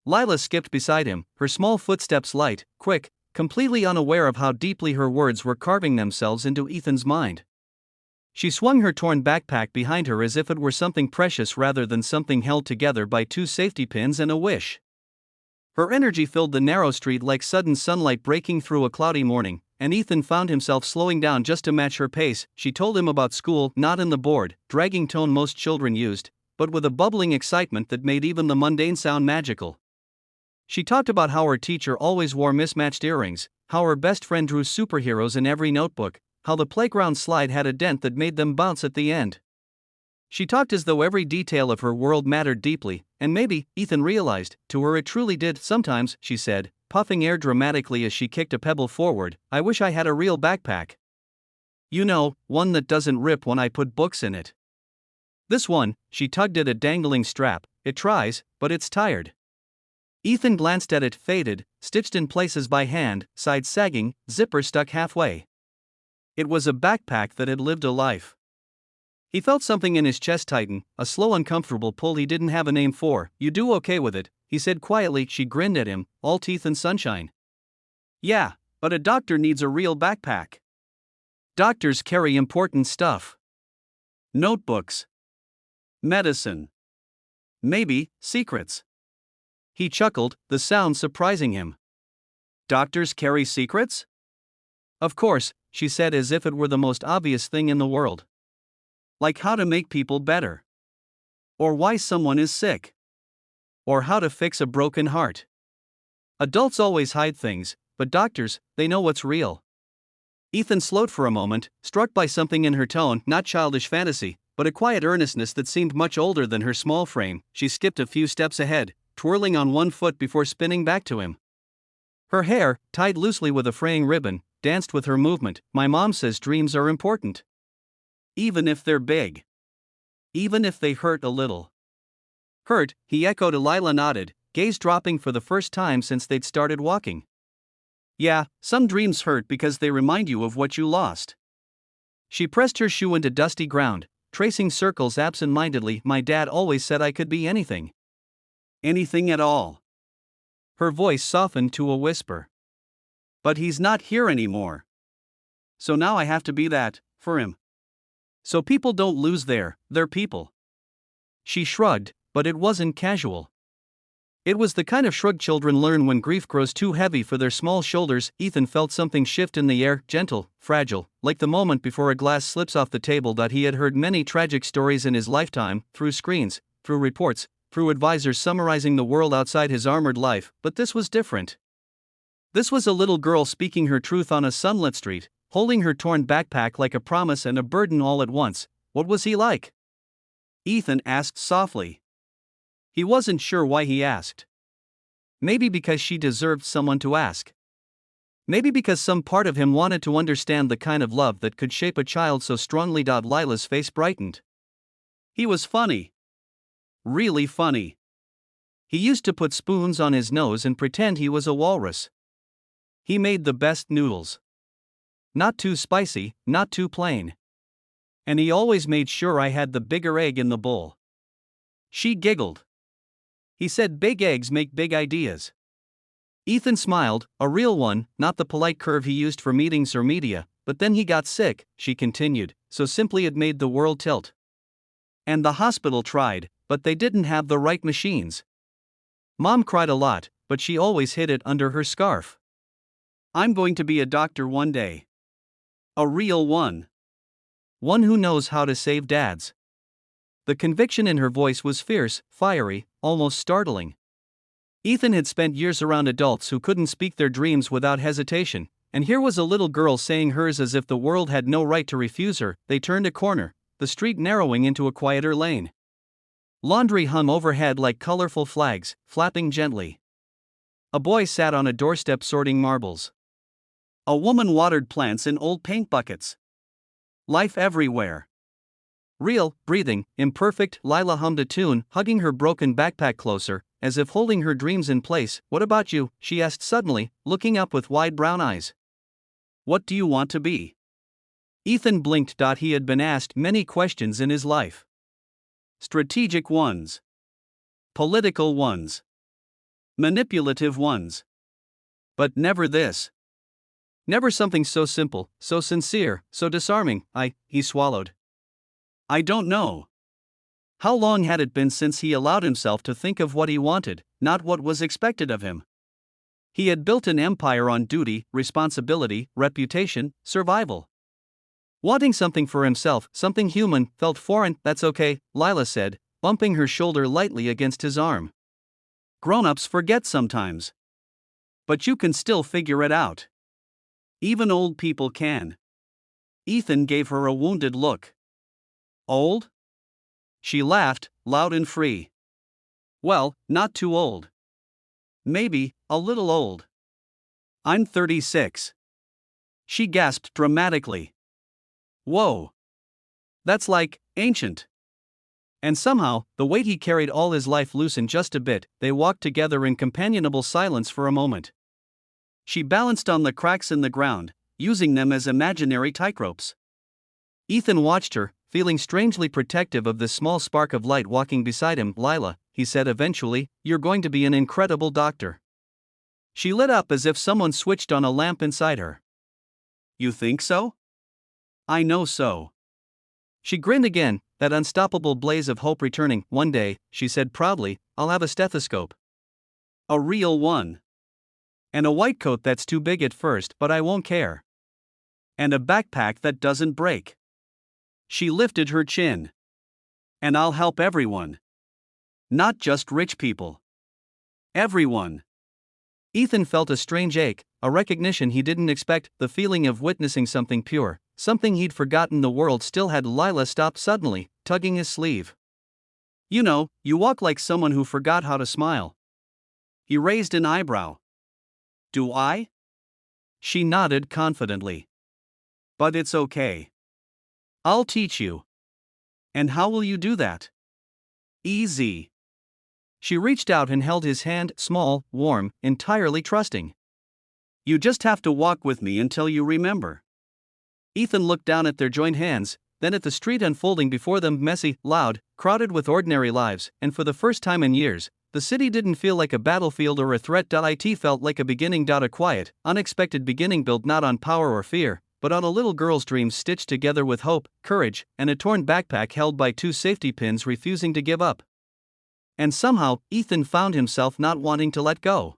Lila skipped beside him, her small footsteps light, quick, completely unaware of how deeply her words were carving themselves into Ethan's mind. She swung her torn backpack behind her as if it were something precious rather than something held together by two safety pins and a wish. Her energy filled the narrow street like sudden sunlight breaking through a cloudy morning, and Ethan found himself slowing down just to match her pace. She told him about school, not in the bored, dragging tone most children used, but with a bubbling excitement that made even the mundane sound magical. She talked about how her teacher always wore mismatched earrings, how her best friend drew superheroes in every notebook, how the playground slide had a dent that made them bounce at the end. She talked as though every detail of her world mattered deeply, and maybe, Ethan realized, to her it truly did. Sometimes, she said, puffing air dramatically as she kicked a pebble forward, I wish I had a real backpack. You know, one that doesn't rip when I put books in it. This one, she tugged at a dangling strap, it tries, but it's tired. Ethan glanced at it, faded, stitched in places by hand, sides sagging, zipper stuck halfway. It was a backpack that had lived a life. He felt something in his chest tighten, a slow uncomfortable pull he didn't have a name for. You do okay with it, he said quietly. She grinned at him, all teeth and sunshine. Yeah, but a doctor needs a real backpack. Doctors carry important stuff. Notebooks. Medicine. Maybe, secrets. He chuckled, the sound surprising him. Doctors carry secrets? Of course, she said as if it were the most obvious thing in the world. Like how to make people better. Or why someone is sick. Or how to fix a broken heart. Adults always hide things, but doctors, they know what's real. Ethan slowed for a moment, struck by something in her tone, not childish fantasy, but a quiet earnestness that seemed much older than her small frame. She skipped a few steps ahead, twirling on one foot before spinning back to him. Her hair, tied loosely with a fraying ribbon, danced with her movement. My mom says dreams are important. Even if they're big. Even if they hurt a little. Hurt, he echoed. Lila nodded, gaze dropping for the first time since they'd started walking. Yeah, some dreams hurt because they remind you of what you lost. She pressed her shoe into dusty ground, tracing circles absent-mindedly. My dad always said I could be anything. Anything at all. Her voice softened to a whisper. But he's not here anymore. So now I have to be that, for him. So people don't lose their people. She shrugged, but it wasn't casual. It was the kind of shrug children learn when grief grows too heavy for their small shoulders. Ethan felt something shift in the air, gentle, fragile, like the moment before a glass slips off the table. He had heard many tragic stories in his lifetime, through screens, through reports, through advisors summarizing the world outside his armored life, but this was different. This was a little girl speaking her truth on a sunlit street, holding her torn backpack like a promise and a burden all at once. What was he like? Ethan asked softly. He wasn't sure why he asked. Maybe because she deserved someone to ask. Maybe because some part of him wanted to understand the kind of love that could shape a child so strongly. Lila's face brightened. He was funny. Really funny. He used to put spoons on his nose and pretend he was a walrus. He made the best noodles. Not too spicy, not too plain. And he always made sure I had the bigger egg in the bowl. She giggled. He said big eggs make big ideas. Ethan smiled, a real one, not the polite curve he used for meetings or media. But then he got sick, she continued, so simply it made the world tilt. And the hospital tried, but they didn't have the right machines. Mom cried a lot, but she always hid it under her scarf. I'm going to be a doctor one day. A real one. One who knows how to save dads. The conviction in her voice was fierce, fiery, almost startling. Ethan had spent years around adults who couldn't speak their dreams without hesitation, and here was a little girl saying hers as if the world had no right to refuse her. They turned a corner, the street narrowing into a quieter lane. Laundry hung overhead like colorful flags, flapping gently. A boy sat on a doorstep sorting marbles. A woman watered plants in old paint buckets. Life everywhere. Real, breathing, imperfect. Lila hummed a tune, hugging her broken backpack closer, as if holding her dreams in place. What about you? She asked suddenly, looking up with wide brown eyes. What do you want to be? Ethan blinked. He had been asked many questions in his life. Strategic ones. Political ones. manipulative ones. But never this. Never something so simple, so sincere, so disarming. He swallowed. I don't know. How long had it been since he allowed himself to think of what he wanted, not what was expected of him? He had built an empire on duty, responsibility, reputation, survival. Wanting something for himself, something human, felt foreign. That's okay, Lila said, bumping her shoulder lightly against his arm. Grown-ups forget sometimes. But you can still figure it out. Even old people can. Ethan gave her a wounded look. Old? She laughed, loud and free. Well, not too old. Maybe a little old. I'm 36. She gasped dramatically. Whoa. That's like ancient. And somehow, the weight he carried all his life loosened just a bit. They walked together in companionable silence for a moment. She balanced on the cracks in the ground, using them as imaginary tightropes. Ethan watched her, feeling strangely protective of this small spark of light walking beside him. Lila, he said eventually, you're going to be an incredible doctor. She lit up as if someone switched on a lamp inside her. You think so? I know so. She grinned again, that unstoppable blaze of hope returning. One day, she said proudly, I'll have a stethoscope. A real one. And a white coat that's too big at first, but I won't care. And a backpack that doesn't break. She lifted her chin. And I'll help everyone. Not just rich people. Everyone. Ethan felt a strange ache, a recognition he didn't expect, the feeling of witnessing something pure, something he'd forgotten the world still had. Lila stopped suddenly, tugging his sleeve. You know, you walk like someone who forgot how to smile. He raised an eyebrow. Do I? She nodded confidently. But it's okay. I'll teach you. And how will you do that? Easy. She reached out and held his hand, small, warm, entirely trusting. You just have to walk with me until you remember. Ethan looked down at their joined hands, then at the street unfolding before them, messy, loud, crowded with ordinary lives, and for the first time in years, the city didn't feel like a battlefield or a threat. It felt like a beginning. A quiet, unexpected beginning built not on power or fear, but on a little girl's dreams stitched together with hope, courage, and a torn backpack held by two safety pins refusing to give up. And somehow, Ethan found himself not wanting to let go.